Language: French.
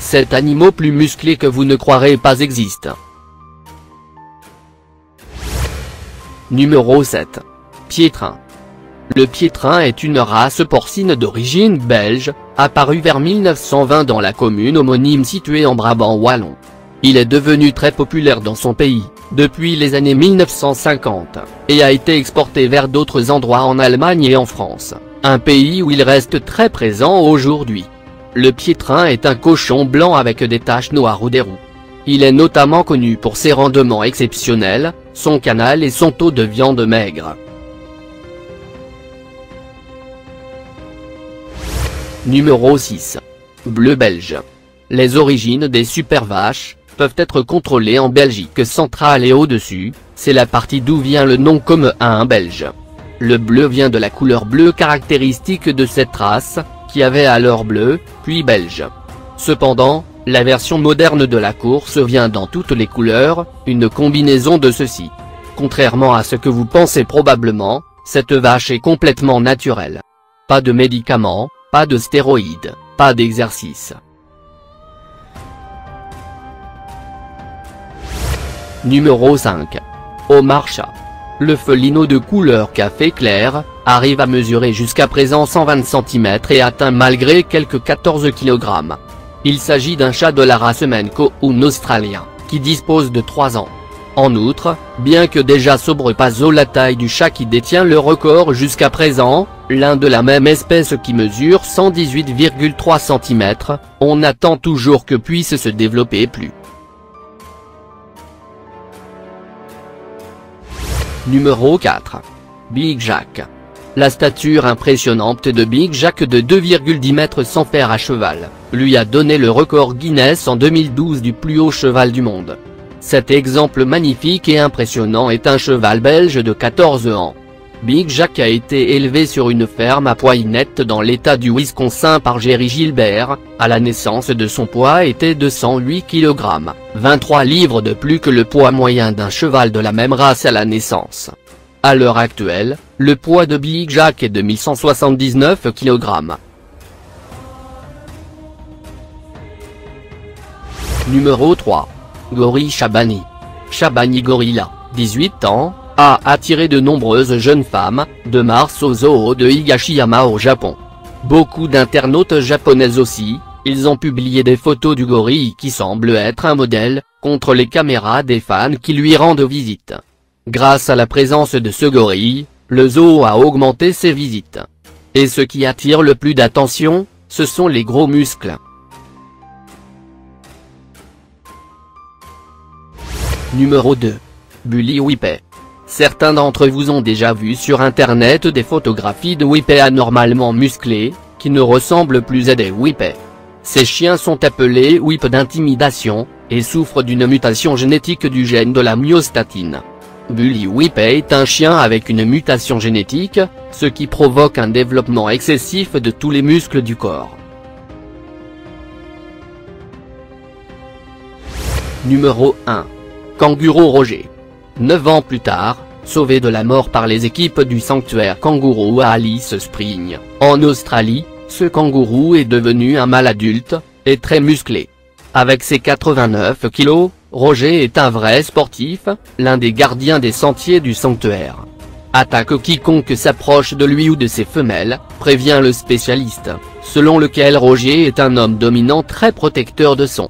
7 animaux plus musclés que vous ne croirez pas existent. Numéro 7. Piétrain. Le piétrain est une race porcine d'origine belge, apparue vers 1920 dans la commune homonyme située en Brabant wallon. Il est devenu très populaire dans son pays, depuis les années 1950, et a été exporté vers d'autres endroits en Allemagne et en France, un pays où il reste très présent aujourd'hui. Le piétrain est un cochon blanc avec des taches noires ou des roux. Il est notamment connu pour ses rendements exceptionnels, son canal et son taux de viande maigre. Numéro 6. Bleu belge. Les origines des super vaches peuvent être contrôlées en Belgique centrale et au-dessus, c'est la partie d'où vient le nom commun belge. Le bleu vient de la couleur bleue caractéristique de cette race, qui avait alors bleu, puis belge. Cependant, la version moderne de la course vient dans toutes les couleurs, une combinaison de ceci. Contrairement à ce que vous pensez probablement, cette vache est complètement naturelle. Pas de médicaments, pas de stéroïdes, pas d'exercice. Numéro 5. Homard chat. Le felino de couleur café clair, arrive à mesurer jusqu'à présent 120 cm et atteint malgré quelques 14 kg. Il s'agit d'un chat de la race Maine Coon australien, qui dispose de 3 ans. En outre, bien que déjà sobre pas la taille du chat qui détient le record jusqu'à présent, l'un de la même espèce qui mesure 118,3 cm, on attend toujours que puisse se développer plus. Numéro 4. Big Jack. La stature impressionnante de Big Jack de 2,10 m sans fer à cheval, lui a donné le record Guinness en 2012 du plus haut cheval du monde. Cet exemple magnifique et impressionnant est un cheval belge de 14 ans. Big Jack a été élevé sur une ferme à Poignette dans l'état du Wisconsin par Jerry Gilbert. À la naissance de son poids était de 108 kg, 23 livres de plus que le poids moyen d'un cheval de la même race à la naissance. À l'heure actuelle, le poids de Big Jack est de 1179 kg. Numéro 3. Gorille Shabani. Shabani Gorilla, 18 ans, a attiré de nombreuses jeunes femmes, de mars au zoo de Higashiyama au Japon. Beaucoup d'internautes japonais aussi, ils ont publié des photos du gorille qui semble être un modèle, contre les caméras des fans qui lui rendent visite. Grâce à la présence de ce gorille, le zoo a augmenté ses visites. Et ce qui attire le plus d'attention, ce sont les gros muscles. Numéro 2. Bully Whippet. Certains d'entre vous ont déjà vu sur internet des photographies de Whippets anormalement musclés, qui ne ressemblent plus à des Whippets. Ces chiens sont appelés Whippets d'intimidation, et souffrent d'une mutation génétique du gène de la myostatine. Bully Whippet est un chien avec une mutation génétique, ce qui provoque un développement excessif de tous les muscles du corps. Numéro 1. Kangourou Roger. 9 ans plus tard, sauvé de la mort par les équipes du sanctuaire kangourou à Alice Springs, en Australie, ce kangourou est devenu un mâle adulte, et très musclé. Avec ses 89 kilos, Roger est un vrai sportif, l'un des gardiens des sentiers du sanctuaire. Attaque quiconque s'approche de lui ou de ses femelles, prévient le spécialiste, selon lequel Roger est un homme dominant très protecteur de son